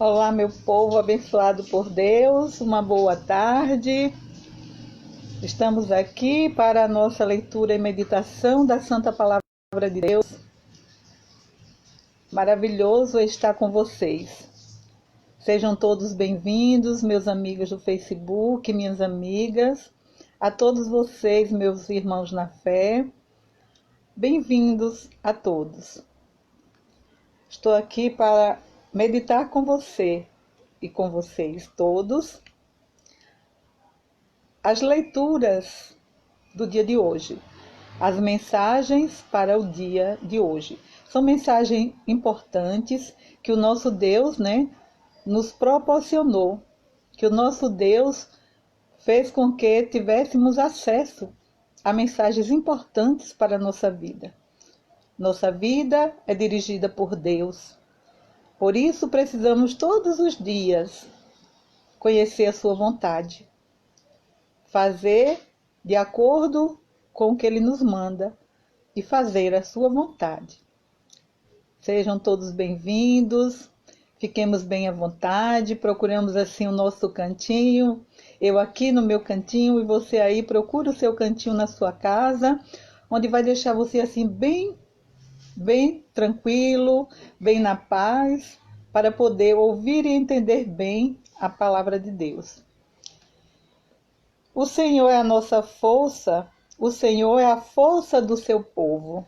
Olá, meu povo abençoado por Deus, uma boa tarde. Estamos aqui para a nossa leitura e meditação da Santa Palavra de Deus. Maravilhoso estar com vocês. Sejam todos bem-vindos, meus amigos do Facebook, minhas amigas, a todos vocês, meus irmãos na fé. Bem-vindos a todos. Estou aqui para meditar com você e com vocês todos as leituras do dia de hoje, as mensagens para o dia de hoje. São mensagens importantes que o nosso Deus, nos proporcionou, que o nosso Deus fez com que tivéssemos acesso a mensagens importantes para a nossa vida. Nossa vida é dirigida por Deus. Por isso precisamos todos os dias conhecer a sua vontade, fazer de acordo com o que Ele nos manda e fazer a sua vontade. Sejam todos bem-vindos, fiquemos bem à vontade, procuramos assim o nosso cantinho, eu aqui no meu cantinho e você aí procura o seu cantinho na sua casa, onde vai deixar você assim bem tranquilo, bem na paz, para poder ouvir e entender bem a palavra de Deus. O Senhor é a nossa força, o Senhor é a força do seu povo,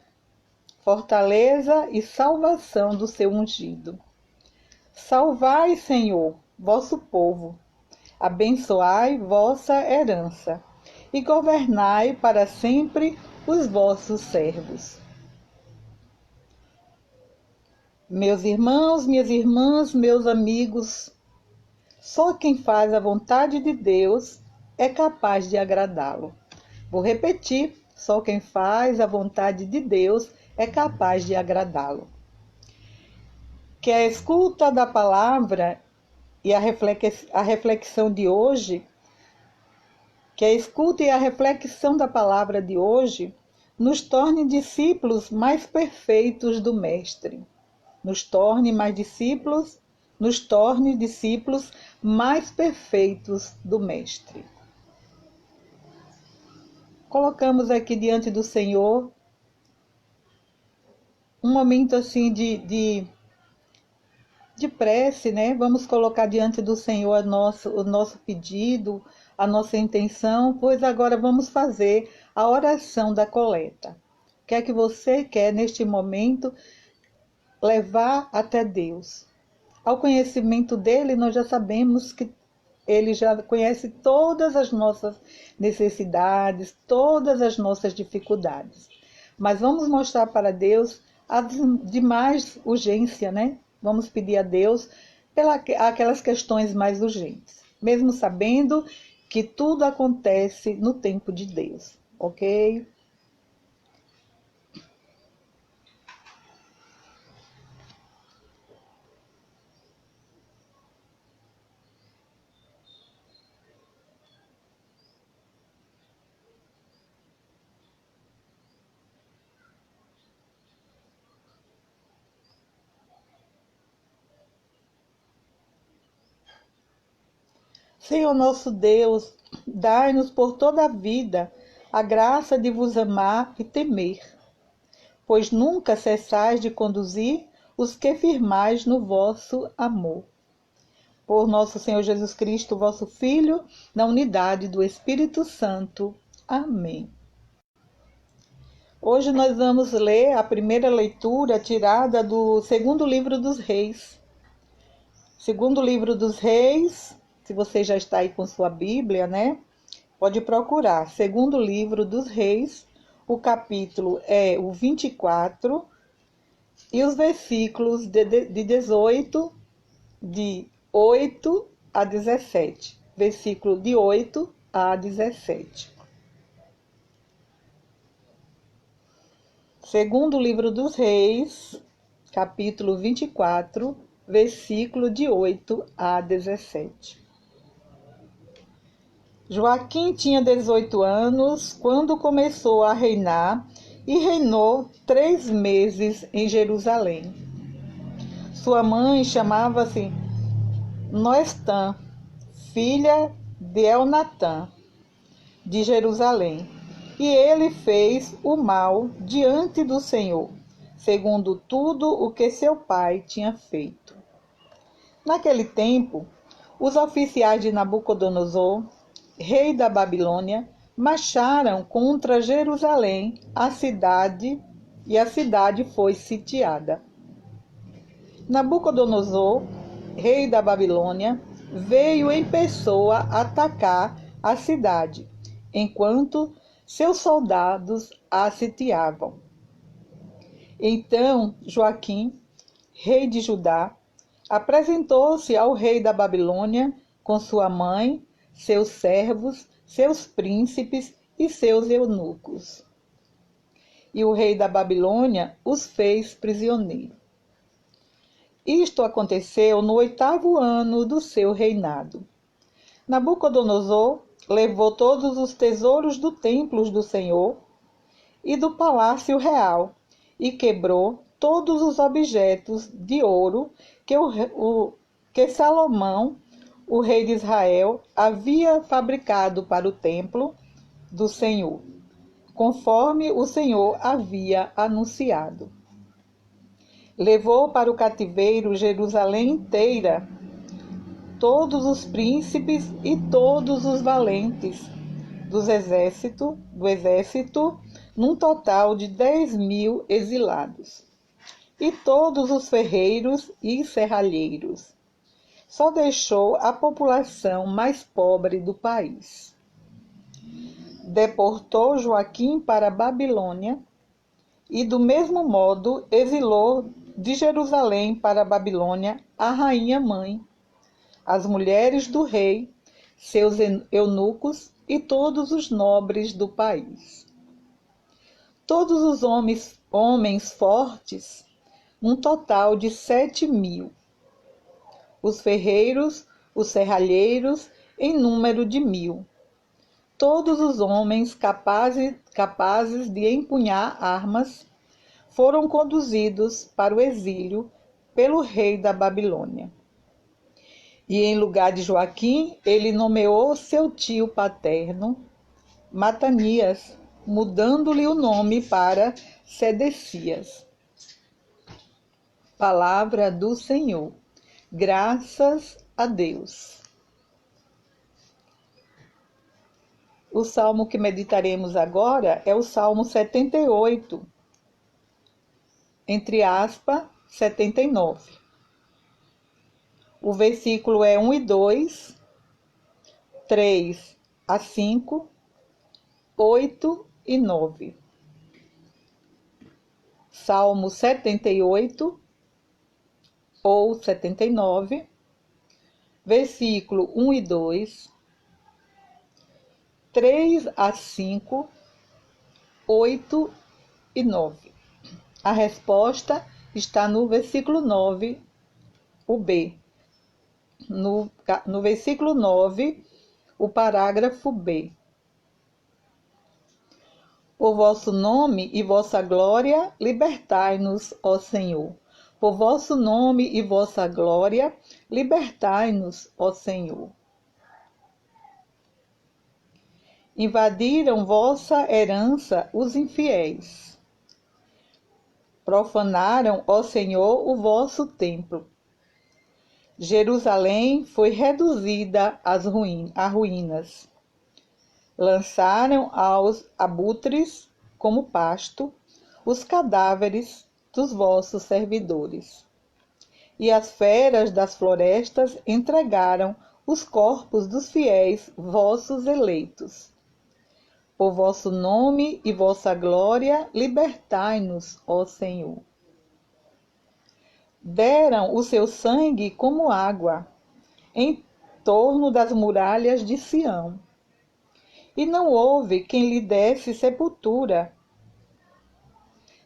fortaleza e salvação do seu ungido. Salvai, Senhor, vosso povo, abençoai vossa herança e governai para sempre os vossos servos. Meus irmãos, minhas irmãs, meus amigos, só quem faz a vontade de Deus é capaz de agradá-lo. Vou repetir, só quem faz a vontade de Deus é capaz de agradá-lo. Que a escuta da palavra e a reflexão de hoje, que a escuta e a reflexão da palavra de hoje nos torne discípulos mais perfeitos do Mestre. Nos torne discípulos mais perfeitos do Mestre. Colocamos aqui diante do Senhor um momento assim de prece, Vamos colocar diante do Senhor o nosso pedido, a nossa intenção, pois agora vamos fazer a oração da coleta. O que é que você quer neste momento levar até Deus? Ao conhecimento dele, nós já sabemos que ele já conhece todas as nossas necessidades, todas as nossas dificuldades. Mas vamos mostrar para Deus as de mais urgência, Vamos pedir a Deus aquelas questões mais urgentes, mesmo sabendo que tudo acontece no tempo de Deus, ok? Senhor nosso Deus, dai-nos por toda a vida a graça de vos amar e temer, pois nunca cessais de conduzir os que firmais no vosso amor. Por nosso Senhor Jesus Cristo, vosso Filho, na unidade do Espírito Santo. Amém. Hoje nós vamos ler a primeira leitura tirada do segundo livro dos Reis. Segundo livro dos Reis, se você já está aí com sua Bíblia, pode procurar. Segundo livro dos Reis, o capítulo é o 24 e os versículos de 18, de 8 a 17. Versículo de 8 a 17. Segundo livro dos Reis, capítulo 24, versículo de 8 a 17. Joaquim tinha 18 anos quando começou a reinar e reinou 3 meses em Jerusalém. Sua mãe chamava-se Noestã, filha de Elnatã, de Jerusalém. E ele fez o mal diante do Senhor, segundo tudo o que seu pai tinha feito. Naquele tempo, os oficiais de Nabucodonosor, rei da Babilônia, marcharam contra Jerusalém, a cidade foi sitiada. Nabucodonosor, rei da Babilônia, veio em pessoa atacar a cidade, enquanto seus soldados a sitiavam. Então Joaquim, rei de Judá, apresentou-se ao rei da Babilônia com sua mãe, seus servos, seus príncipes e seus eunucos. E o rei da Babilônia os fez prisioneiros. Isto aconteceu no 8º ano do seu reinado. Nabucodonosor levou todos os tesouros do templo do Senhor e do palácio real e quebrou todos os objetos de ouro que Salomão, o rei de Israel, havia fabricado para o templo do Senhor, conforme o Senhor havia anunciado. Levou para o cativeiro Jerusalém inteira, todos os príncipes e todos os valentes do exército, num total de 10.000 exilados, e todos os ferreiros e serralheiros. Só deixou a população mais pobre do país. Deportou Joaquim para a Babilônia e, do mesmo modo, exilou de Jerusalém para a Babilônia a rainha-mãe, as mulheres do rei, seus eunucos e todos os nobres do país. Todos os homens fortes, um total de 7.000. Os ferreiros, os serralheiros, em número de 1.000. Todos os homens capazes de empunhar armas foram conduzidos para o exílio pelo rei da Babilônia. E em lugar de Joaquim, ele nomeou seu tio paterno, Matanias, mudando-lhe o nome para Sedecias. Palavra do Senhor. Graças a Deus. O salmo que meditaremos agora é o Salmo 78, entre aspas, 79. O versículo é 1 e 2, 3 a 5, 8 e 9. Salmo 78 ou 79, versículo 1 e 2, 3 a 5, 8 e 9. A resposta está no versículo 9, o B. No versículo 9, o parágrafo B. Por vosso nome e vossa glória, libertai-nos, ó Senhor. Por vosso nome e vossa glória, libertai-nos, ó Senhor. Invadiram vossa herança os infiéis. Profanaram, ó Senhor, o vosso templo. Jerusalém foi reduzida a ruínas. Lançaram aos abutres como pasto os cadáveres dos vossos servidores. E as feras das florestas entregaram os corpos dos fiéis vossos eleitos. Por vosso nome e vossa glória, libertai-nos, ó Senhor. Deram o seu sangue como água em torno das muralhas de Sião. E não houve quem lhe desse sepultura.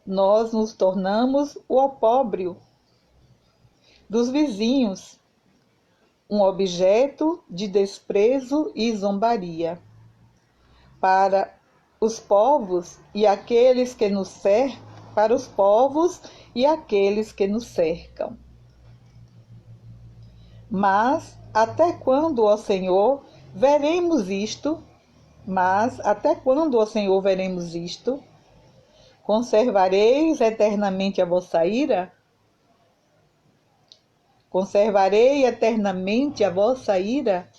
Nós nos tornamos o opróbrio dos vizinhos, um objeto de desprezo e zombaria para os povos e aqueles que nos cercam, para os povos e aqueles que nos cercam. Mas até quando, ó Senhor, veremos isto? Mas até quando, ó Senhor, veremos isto? Conservareis eternamente a vossa ira? Conservarei eternamente a vossa ira?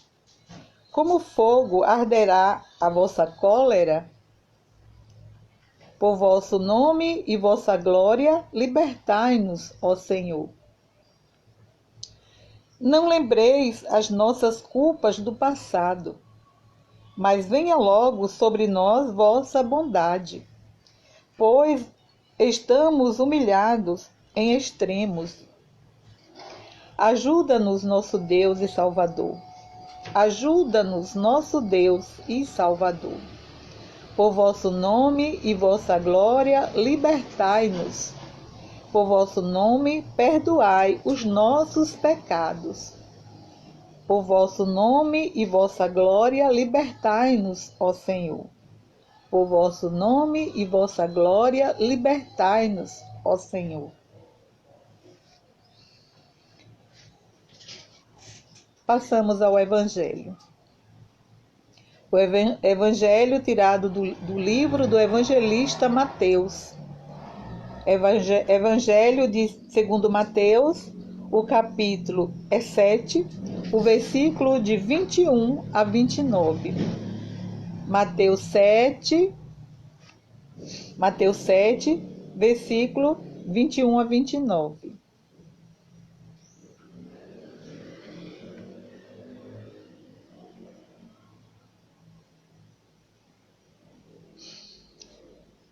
Como fogo arderá a vossa cólera? Por vosso nome e vossa glória, libertai-nos, ó Senhor. Não lembreis as nossas culpas do passado, mas venha logo sobre nós vossa bondade, pois estamos humilhados em extremos. Ajuda-nos, nosso Deus e Salvador. Ajuda-nos, nosso Deus e Salvador. Por vosso nome e vossa glória, libertai-nos. Por vosso nome, perdoai os nossos pecados. Por vosso nome e vossa glória, libertai-nos, ó Senhor. Por vosso nome e vossa glória, libertai-nos, ó Senhor. Passamos ao Evangelho. O Evangelho tirado do livro do evangelista Mateus. Evangelho segundo Mateus, o capítulo é 7, o versículo de 21 a 29. Mateus 7, versículo 21 a 29.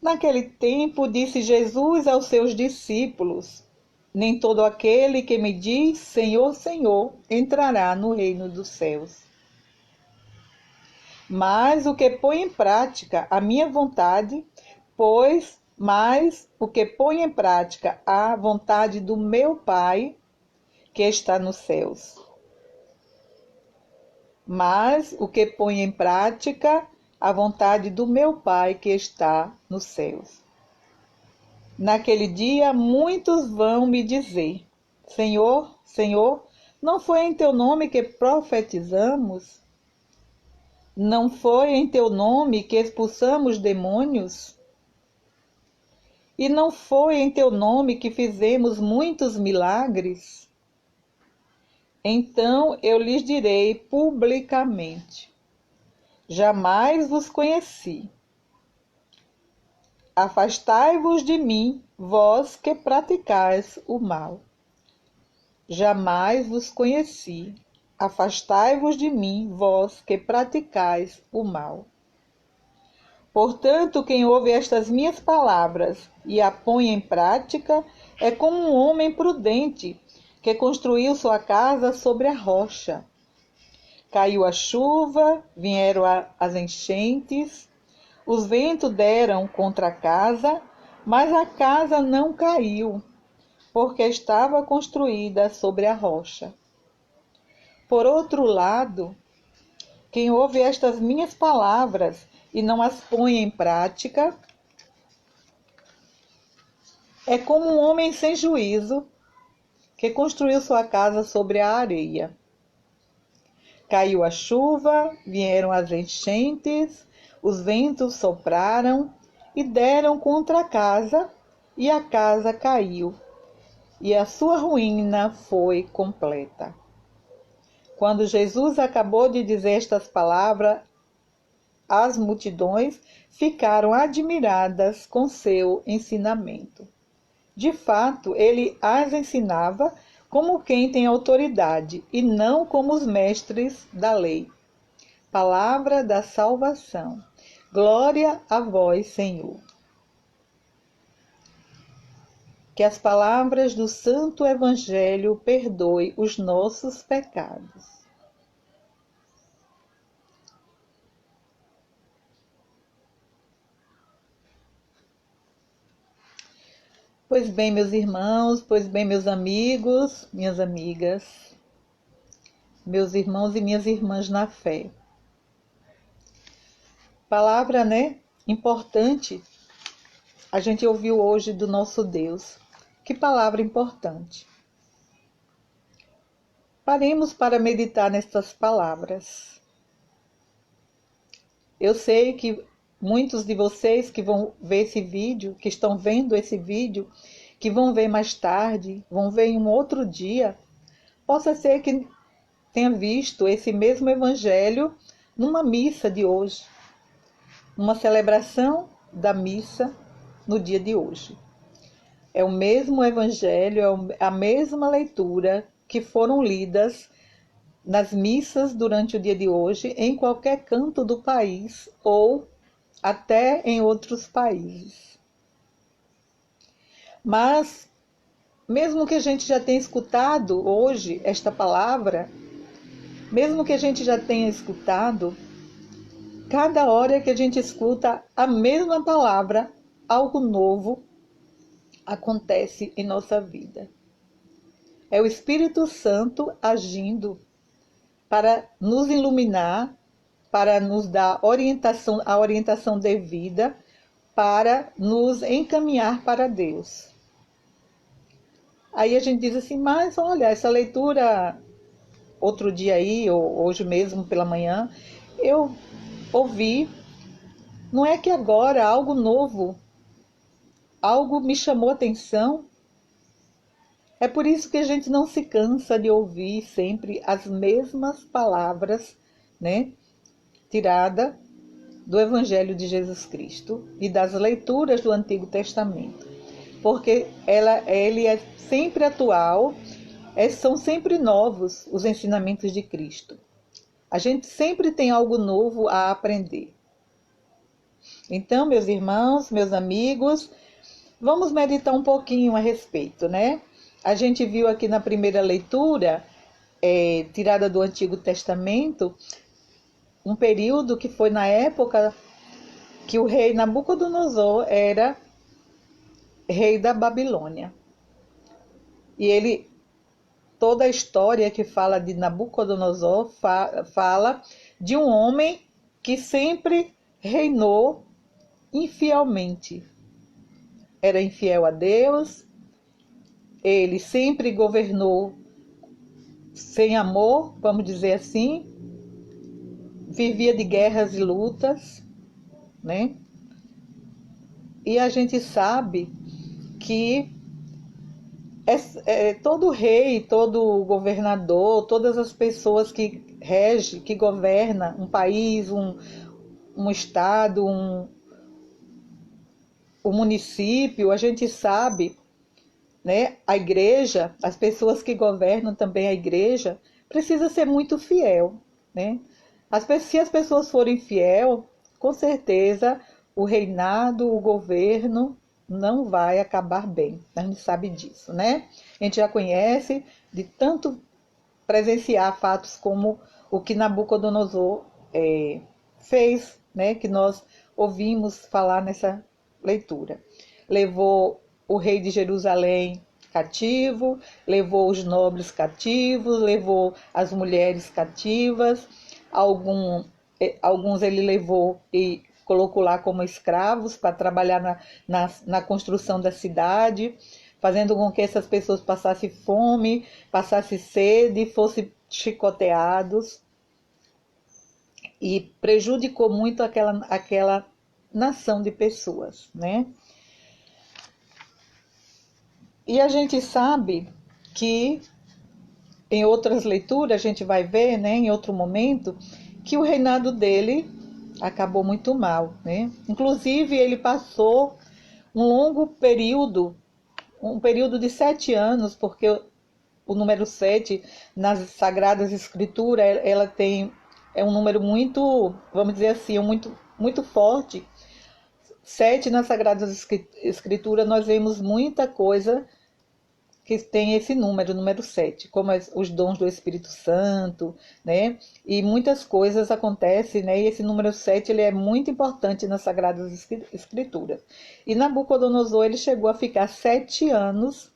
Naquele tempo, disse Jesus aos seus discípulos: nem todo aquele que me diz Senhor, Senhor, entrará no reino dos céus, mas o que põe em prática a minha vontade, mas o que põe em prática a vontade do meu Pai que está nos céus. Mas o que põe em prática a vontade do meu Pai que está nos céus. Naquele dia muitos vão me dizer: Senhor, Senhor, não foi em teu nome que profetizamos? Não foi em teu nome que expulsamos demônios? E não foi em teu nome que fizemos muitos milagres? Então eu lhes direi publicamente: jamais vos conheci. Afastai-vos de mim, vós que praticais o mal. Jamais vos conheci. Afastai-vos de mim, vós que praticais o mal. Portanto, quem ouve estas minhas palavras e a põe em prática é como um homem prudente que construiu sua casa sobre a rocha. Caiu a chuva, vieram as enchentes, os ventos deram contra a casa, mas a casa não caiu, porque estava construída sobre a rocha. Por outro lado, quem ouve estas minhas palavras e não as põe em prática, é como um homem sem juízo que construiu sua casa sobre a areia. Caiu a chuva, vieram as enchentes, os ventos sopraram e deram contra a casa, e a casa caiu, e a sua ruína foi completa. Quando Jesus acabou de dizer estas palavras, as multidões ficaram admiradas com seu ensinamento. De fato, ele as ensinava como quem tem autoridade e não como os mestres da lei. Palavra da salvação. Glória a vós, Senhor. Que as palavras do Santo Evangelho perdoem os nossos pecados. Pois bem, meus irmãos, pois bem, meus amigos, minhas amigas, meus irmãos e minhas irmãs na fé. Palavra, importante, a gente ouviu hoje do nosso Deus. Que palavra importante. Paremos para meditar nestas palavras. Eu sei que muitos de vocês que vão ver esse vídeo, que estão vendo esse vídeo, que vão ver mais tarde, vão ver em um outro dia, possa ser que tenha visto esse mesmo evangelho numa missa de hoje, numa celebração da missa no dia de hoje. É o mesmo evangelho, é a mesma leitura que foram lidas nas missas durante o dia de hoje, em qualquer canto do país ou até em outros países. Mas, mesmo que a gente já tenha escutado hoje esta palavra, mesmo que a gente já tenha escutado, cada hora que a gente escuta a mesma palavra, algo novo acontece em nossa vida. É o Espírito Santo agindo para nos iluminar, para nos dar a orientação devida, para nos encaminhar para Deus. Aí a gente diz assim, mas olha, essa leitura, outro dia aí, ou hoje mesmo pela manhã, eu ouvi, não é que agora algo novo, algo me chamou a atenção? É por isso que a gente não se cansa de ouvir sempre as mesmas palavras, né, tirada do Evangelho de Jesus Cristo e das leituras do Antigo Testamento, porque ele é sempre atual, são sempre novos os ensinamentos de Cristo. A gente sempre tem algo novo a aprender. Então, meus irmãos, meus amigos, vamos meditar um pouquinho a respeito, né? A gente viu aqui na primeira leitura, tirada do Antigo Testamento, um período que foi na época que o rei Nabucodonosor era rei da Babilônia. E toda a história que fala de Nabucodonosor fala de um homem que sempre reinou infielmente. Era infiel a Deus, ele sempre governou sem amor, vamos dizer assim, vivia de guerras e lutas, né? E a gente sabe que todo rei, todo governador, todas as pessoas que regem, que governam um país, um estado, um município, a gente sabe, né? A igreja, as pessoas que governam também a igreja, precisa ser muito fiel, né? Se as pessoas forem fiel, com certeza o reinado, o governo não vai acabar bem. A gente sabe disso, né? A gente já conhece de tanto presenciar fatos como o que Nabucodonosor fez, né? Que nós ouvimos falar nessa leitura. Levou o rei de Jerusalém cativo, levou os nobres cativos, levou as mulheres cativas, alguns ele levou e colocou lá como escravos para trabalhar na construção da cidade, fazendo com que essas pessoas passassem fome, passassem sede, fossem chicoteados, e prejudicou muito aquela nação de pessoas, né? E a gente sabe que em outras leituras a gente vai ver, né, em outro momento, que o reinado dele acabou muito mal, né? Inclusive ele passou um longo período, um período de 7 anos, porque o número 7 nas Sagradas Escrituras, ela é um número muito, vamos dizer assim, muito forte. 7 nas Sagradas Escrituras nós vemos muita coisa que tem esse número 7, como os dons do Espírito Santo, né? E muitas coisas acontecem, né? E esse número 7 ele é muito importante nas Sagradas Escrituras. E Nabucodonosor ele chegou a ficar 7 anos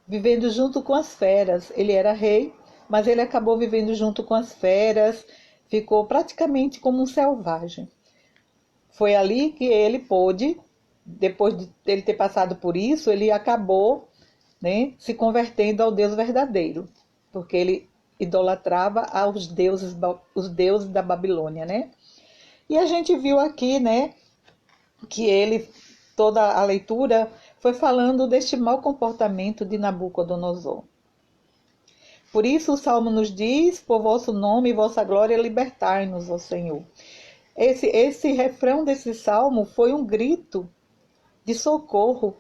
vivendo junto com as feras. Ele era rei, mas ele acabou vivendo junto com as feras, ficou praticamente como um selvagem. Foi ali que ele pôde, depois de ele ter passado por isso, ele acabou, né, se convertendo ao Deus verdadeiro. porque ele idolatrava os deuses da Babilônia, né? E a gente viu aqui, né, que toda a leitura foi falando deste mau comportamento de Nabucodonosor. Por isso o Salmo nos diz: por vosso nome e vossa glória libertai-nos, ó Senhor. Esse refrão desse salmo foi um grito de socorro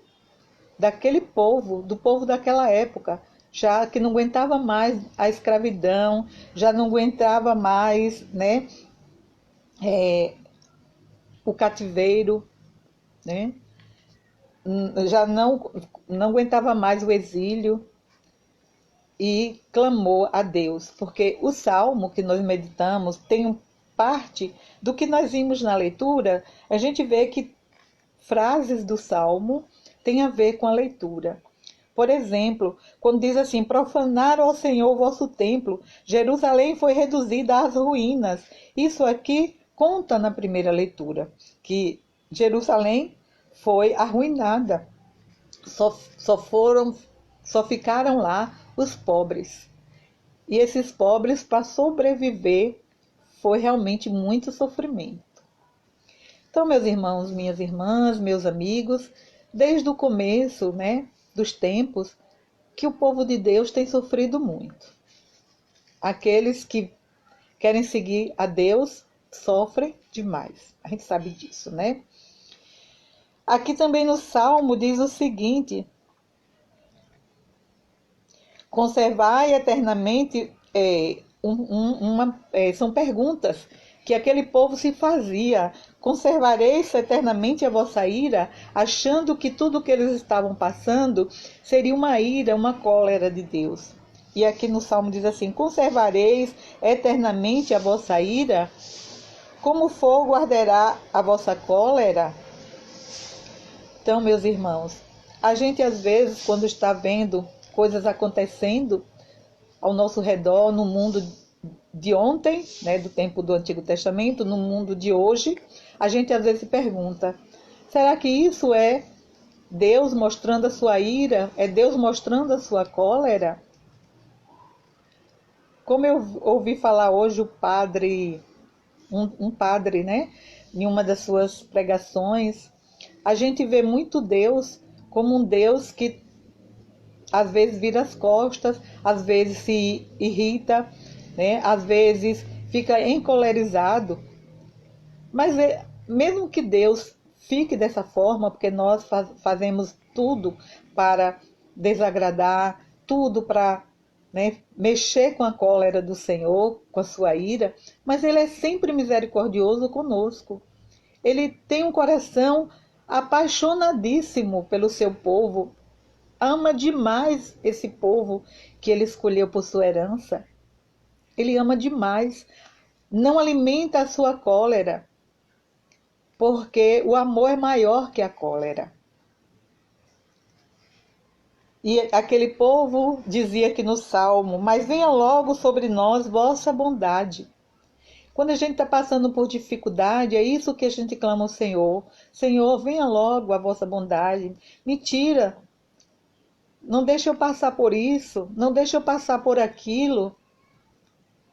daquele povo, do povo daquela época, já que não aguentava mais a escravidão, já não aguentava mais, né, o cativeiro, né, já não aguentava mais o exílio e clamou a Deus, porque o salmo que nós meditamos tem parte do que nós vimos na leitura. A gente vê que frases do salmo têm a ver com a leitura. Por exemplo, quando diz assim: profanaram ao Senhor o vosso templo, Jerusalém foi reduzida às ruínas. Isso aqui conta na primeira leitura, que Jerusalém foi arruinada. Só ficaram lá os pobres. E esses pobres, para sobreviver, foi realmente muito sofrimento. Então, meus irmãos, minhas irmãs, meus amigos, desde o começo, né, dos tempos, que o povo de Deus tem sofrido muito. Aqueles que querem seguir a Deus sofrem demais. A gente sabe disso, né? Aqui também no Salmo diz o seguinte: conservai eternamente, são perguntas que aquele povo se fazia. Conservareis eternamente a vossa ira, achando que tudo o que eles estavam passando seria uma ira, uma cólera de Deus. E aqui no Salmo diz assim: conservareis eternamente a vossa ira, como fogo arderá a vossa cólera. Então, meus irmãos, a gente às vezes, quando está vendo coisas acontecendo ao nosso redor, no mundo de ontem, né, do tempo do Antigo Testamento, no mundo de hoje, a gente às vezes se pergunta: será que isso é Deus mostrando a sua ira? É Deus mostrando a sua cólera? Como eu ouvi falar hoje o padre, um padre, né, em uma das suas pregações, a gente vê muito Deus como um Deus que às vezes vira as costas, às vezes se irrita, né? Às vezes fica encolerizado. Mas mesmo que Deus fique dessa forma, porque nós fazemos tudo para desagradar, tudo para, né, mexer com a cólera do Senhor, com a sua ira, mas Ele é sempre misericordioso conosco. Ele tem um coração apaixonadíssimo pelo seu povo, ama demais esse povo que Ele escolheu por sua herança. Ele ama demais, não alimenta a sua cólera, porque o amor é maior que a cólera. E aquele povo dizia aqui no Salmo: mas venha logo sobre nós vossa bondade. Quando a gente está passando por dificuldade, é isso que a gente clama ao Senhor: Senhor, venha logo a vossa bondade, me tira, não deixe eu passar por isso, não deixe eu passar por aquilo.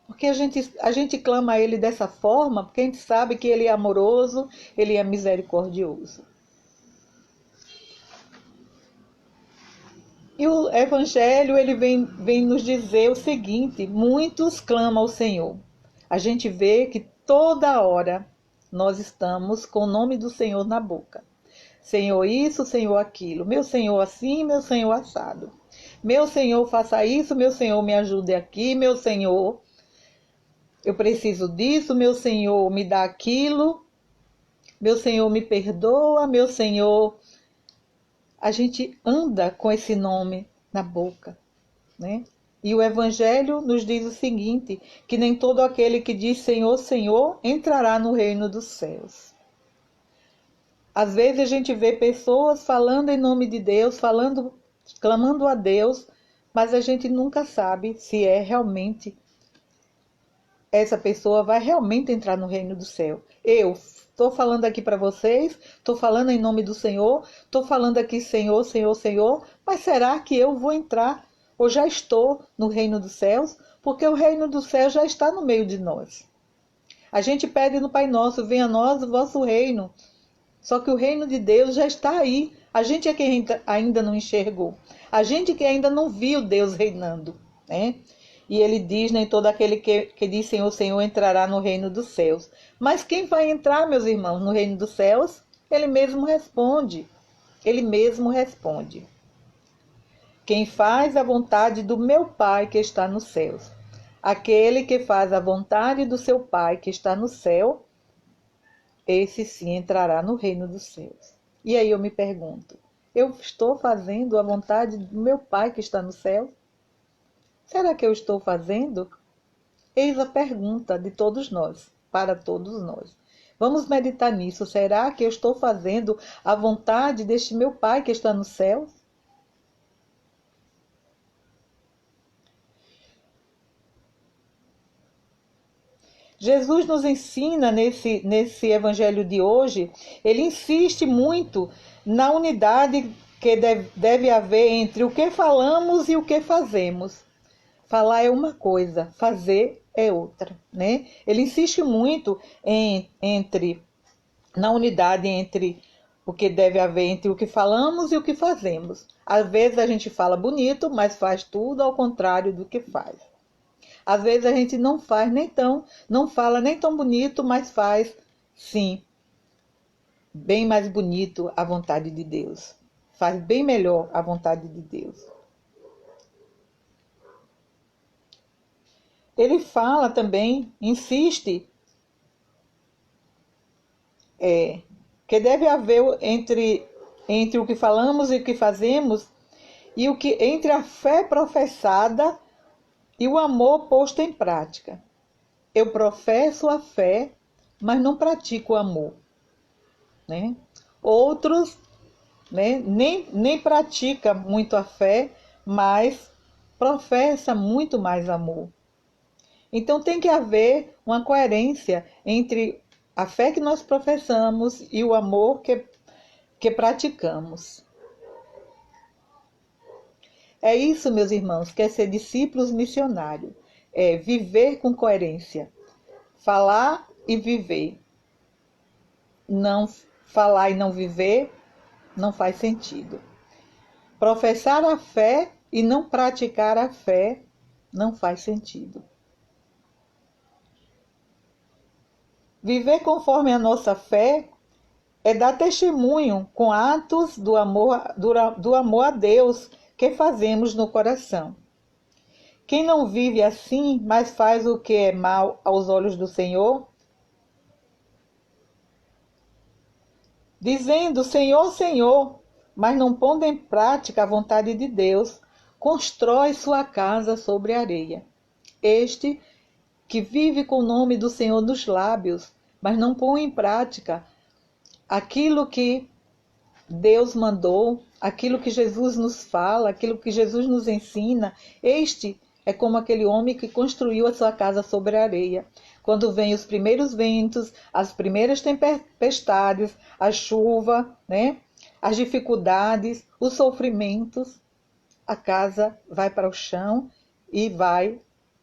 Porque a gente clama a Ele dessa forma, porque a gente sabe que Ele é amoroso, Ele é misericordioso. E o Evangelho, ele vem nos dizer o seguinte: muitos clamam ao Senhor. A gente vê que toda hora nós estamos com o nome do Senhor na boca. Senhor isso, Senhor aquilo. Meu Senhor assim, meu Senhor assado. Meu Senhor faça isso, meu Senhor me ajude aqui, meu Senhor eu preciso disso, meu Senhor me dá aquilo, meu Senhor me perdoa, meu Senhor. A gente anda com esse nome na boca, né? E o Evangelho nos diz o seguinte: que nem todo aquele que diz Senhor, Senhor, entrará no reino dos céus. Às vezes a gente vê pessoas falando em nome de Deus, clamando a Deus, mas a gente nunca sabe se é realmente essa pessoa vai realmente entrar no reino do céu. Eu estou falando aqui para vocês, estou falando em nome do Senhor, estou falando aqui Senhor, Senhor, Senhor, mas será que eu vou entrar ou já estou no reino dos céus, porque o reino dos céus já está no meio de nós. A gente pede no Pai Nosso, venha a nós o vosso reino. Só que o reino de Deus já está aí. A gente é quem ainda não enxergou. A gente que ainda não viu Deus reinando, né? E ele diz, nem todo aquele que diz Senhor, Senhor entrará no reino dos céus. Mas quem vai entrar, meus irmãos, no reino dos céus? Ele mesmo responde. Ele mesmo responde. Quem faz a vontade do meu Pai que está nos céus. Aquele que faz a vontade do seu Pai que está no céu, esse sim entrará no reino dos céus. E aí eu me pergunto, eu estou fazendo a vontade do meu Pai que está no céu? Será que eu estou fazendo? Eis a pergunta de todos nós, para todos nós. Vamos meditar nisso. Será que eu estou fazendo a vontade deste meu Pai que está no céu? Jesus nos ensina nesse evangelho de hoje, ele insiste muito na unidade que deve haver entre o que falamos e o que fazemos. Falar é uma coisa, fazer é outra, né? Ele insiste muito na unidade entre o que deve haver entre o que falamos e o que fazemos. Às vezes a gente fala bonito, mas faz tudo ao contrário do que faz. Às vezes a gente não fala nem tão bonito, mas faz, sim, bem mais bonito a vontade de Deus. Faz bem melhor a vontade de Deus. Ele fala também, insiste, que deve haver entre o que falamos e o que fazemos, e entre a fé professada e o amor posto em prática. Eu professo a fé, mas não pratico o amor, né? Outros, né, nem pratica muito a fé, mas professa muito mais amor. Então tem que haver uma coerência entre a fé que nós professamos e o amor que praticamos. É isso, meus irmãos, que é ser discípulos missionários. É viver com coerência. Falar e viver. Não falar e não viver não faz sentido. Professar a fé e não praticar a fé não faz sentido. Viver conforme a nossa fé é dar testemunho com atos do amor a Deus que fazemos no coração. Quem não vive assim, mas faz o que é mal aos olhos do Senhor, dizendo Senhor, Senhor, mas não pondo em prática a vontade de Deus, constrói sua casa sobre areia. Este que vive com o nome do Senhor nos lábios, mas não põe em prática aquilo que Deus mandou, aquilo que Jesus nos fala, aquilo que Jesus nos ensina, este é como aquele homem que construiu a sua casa sobre a areia. Quando vêm os primeiros ventos, as primeiras tempestades, a chuva, né? As dificuldades, os sofrimentos, a casa vai para o chão e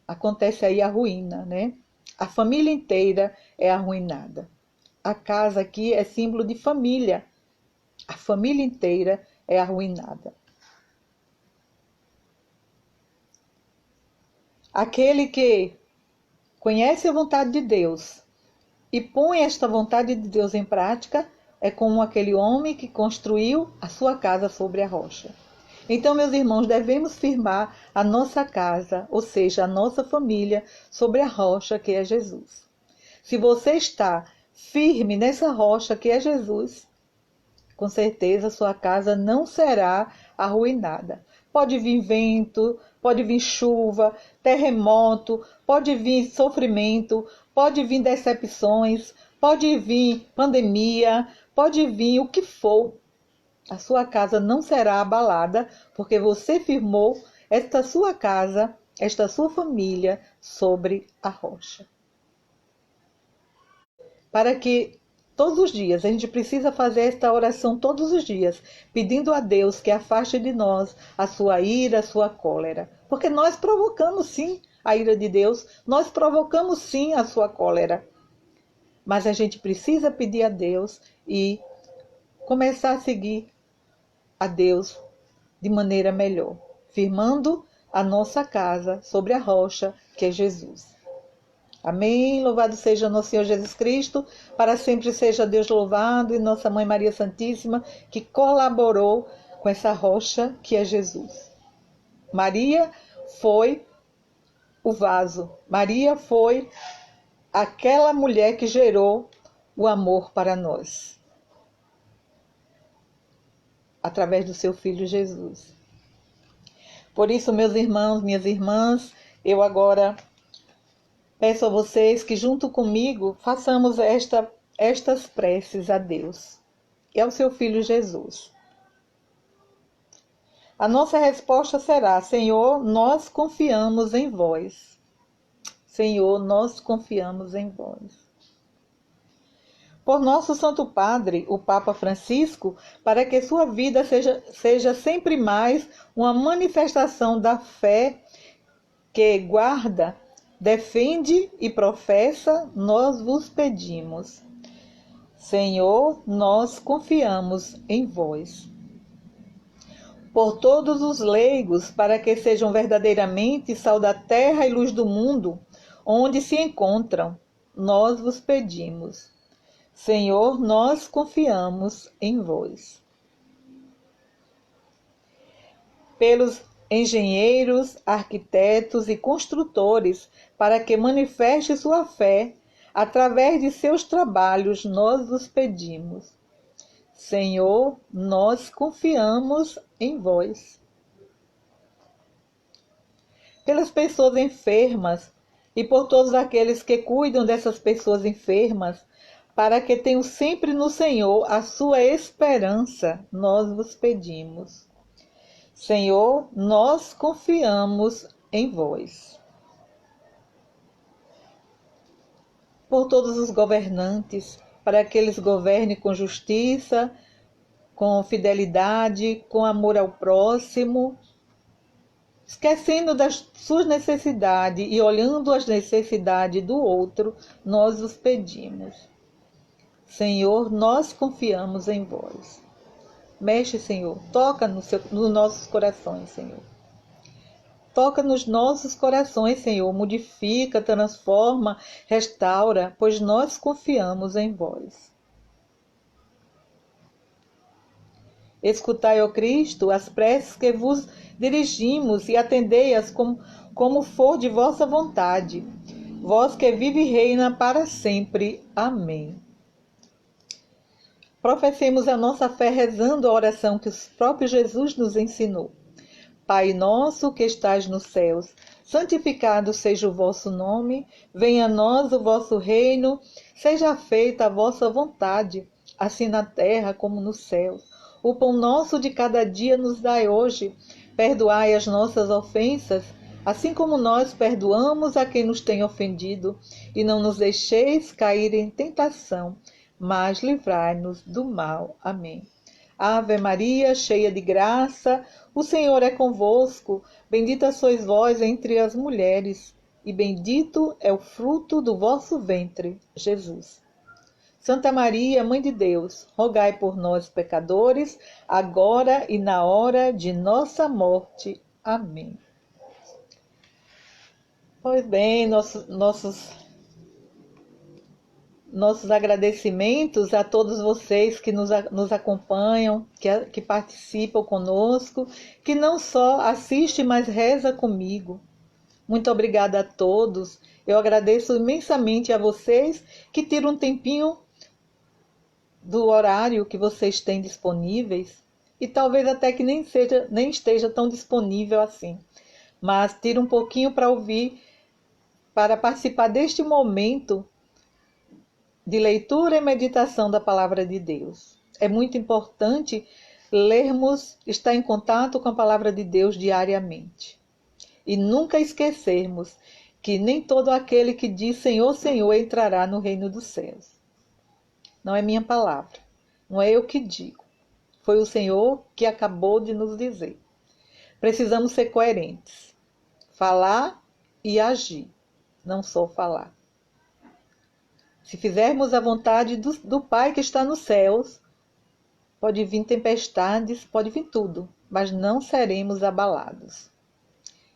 acontece aí a ruína, né? A família inteira é arruinada. A casa aqui é símbolo de família. A família inteira é arruinada. Aquele que conhece a vontade de Deus e põe esta vontade de Deus em prática é como aquele homem que construiu a sua casa sobre a rocha. Então, meus irmãos, devemos firmar a nossa casa, ou seja, a nossa família, sobre a rocha que é Jesus. Se você está firme nessa rocha que é Jesus, com certeza sua casa não será arruinada. Pode vir vento, pode vir chuva, terremoto, pode vir sofrimento, pode vir decepções, pode vir pandemia, pode vir o que for. A sua casa não será abalada, porque você firmou esta sua casa, esta sua família sobre a rocha. Para que Todos os dias, a gente precisa fazer esta oração todos os dias, pedindo a Deus que afaste de nós a sua ira, a sua cólera. Porque nós provocamos sim a ira de Deus, nós provocamos sim a sua cólera. Mas a gente precisa pedir a Deus e começar a seguir a Deus de maneira melhor, firmando a nossa casa sobre a rocha que é Jesus. Amém? Louvado seja nosso Senhor Jesus Cristo, para sempre seja Deus louvado, e nossa Mãe Maria Santíssima, que colaborou com essa rocha que é Jesus. Maria foi o vaso, Maria foi aquela mulher que gerou o amor para nós, através do seu Filho Jesus. Por isso, meus irmãos, minhas irmãs, eu agora peço a vocês que junto comigo façamos estas preces a Deus e ao seu Filho Jesus. A nossa resposta será: Senhor, nós confiamos em vós. Senhor, nós confiamos em vós. Por nosso Santo Padre, o Papa Francisco, para que sua vida seja sempre mais uma manifestação da fé que guarda, defende e professa, nós vos pedimos. Senhor, nós confiamos em vós. Por todos os leigos, para que sejam verdadeiramente sal da terra e luz do mundo, onde se encontram, nós vos pedimos. Senhor, nós confiamos em vós. Pelos engenheiros, arquitetos e construtores, para que manifeste sua fé, através de seus trabalhos, nós vos pedimos. Senhor, nós confiamos em vós. Pelas pessoas enfermas e por todos aqueles que cuidam dessas pessoas enfermas, para que tenham sempre no Senhor a sua esperança, nós vos pedimos. Senhor, nós confiamos em vós. Por todos os governantes, para que eles governem com justiça, com fidelidade, com amor ao próximo, esquecendo das suas necessidades e olhando as necessidades do outro, nós vos pedimos. Senhor, nós confiamos em vós. Mexe, Senhor, toca nos nossos corações, Senhor. Toca nos nossos corações, Senhor, modifica, transforma, restaura, pois nós confiamos em vós. Escutai, ó Cristo, as preces que vos dirigimos e atendei-as como for de vossa vontade, vós que vive e reina para sempre. Amém. Professemos a nossa fé rezando a oração que o próprio Jesus nos ensinou. Pai nosso que estais nos céus, santificado seja o vosso nome, venha a nós o vosso reino, seja feita a vossa vontade, assim na terra como no céu. O pão nosso de cada dia nos dai hoje, perdoai as nossas ofensas, assim como nós perdoamos a quem nos tem ofendido, e não nos deixeis cair em tentação, mas livrai-nos do mal. Amém. Ave Maria, cheia de graça, o Senhor é convosco, bendita sois vós entre as mulheres, e bendito é o fruto do vosso ventre, Jesus. Santa Maria, Mãe de Deus, rogai por nós, pecadores, agora e na hora de nossa morte. Amém. Pois bem, nossos agradecimentos a todos vocês que nos acompanham, que participam conosco, que não só assiste, mas reza comigo. Muito obrigada a todos. Eu agradeço imensamente a vocês que tiram um tempinho do horário que vocês têm disponíveis, e talvez até que nem esteja tão disponível assim, mas tira um pouquinho para ouvir, para participar deste momento de leitura e meditação da Palavra de Deus. É muito importante lermos, estar em contato com a Palavra de Deus diariamente. E nunca esquecermos que nem todo aquele que diz Senhor, Senhor entrará no reino dos céus. não é minha palavra, não é eu que digo. Foi o Senhor que acabou de nos dizer. Precisamos ser coerentes, falar e agir, não só falar. Se fizermos a vontade do Pai que está nos céus, pode vir tempestades, pode vir tudo, mas não seremos abalados.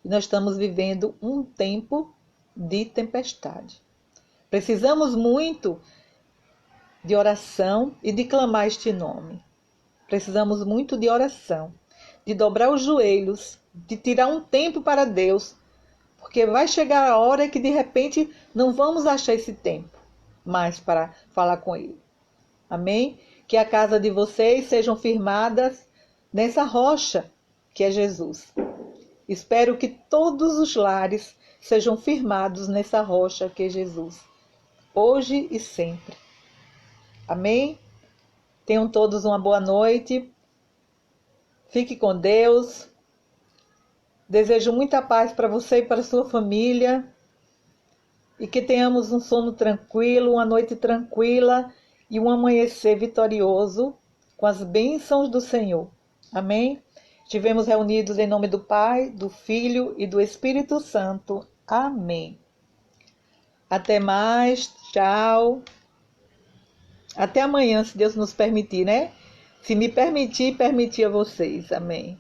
E nós estamos vivendo um tempo de tempestade. Precisamos muito de oração e de clamar este nome. Precisamos muito de oração, de dobrar os joelhos, de tirar um tempo para Deus, porque vai chegar a hora que de repente não vamos achar esse tempo mais para falar com Ele. Amém? Que a casa de vocês sejam firmadas nessa rocha que é Jesus. Espero que todos os lares sejam firmados nessa rocha que é Jesus, hoje e sempre. Amém? Tenham todos uma boa noite. Fique com Deus. Desejo muita paz para você e para a sua família. E que tenhamos um sono tranquilo, uma noite tranquila e um amanhecer vitorioso com as bênçãos do Senhor. Amém? Estivemos reunidos em nome do Pai, do Filho e do Espírito Santo. Amém. Até mais. Tchau. Até amanhã, se Deus nos permitir, né? Se me permitir, permitir a vocês. Amém.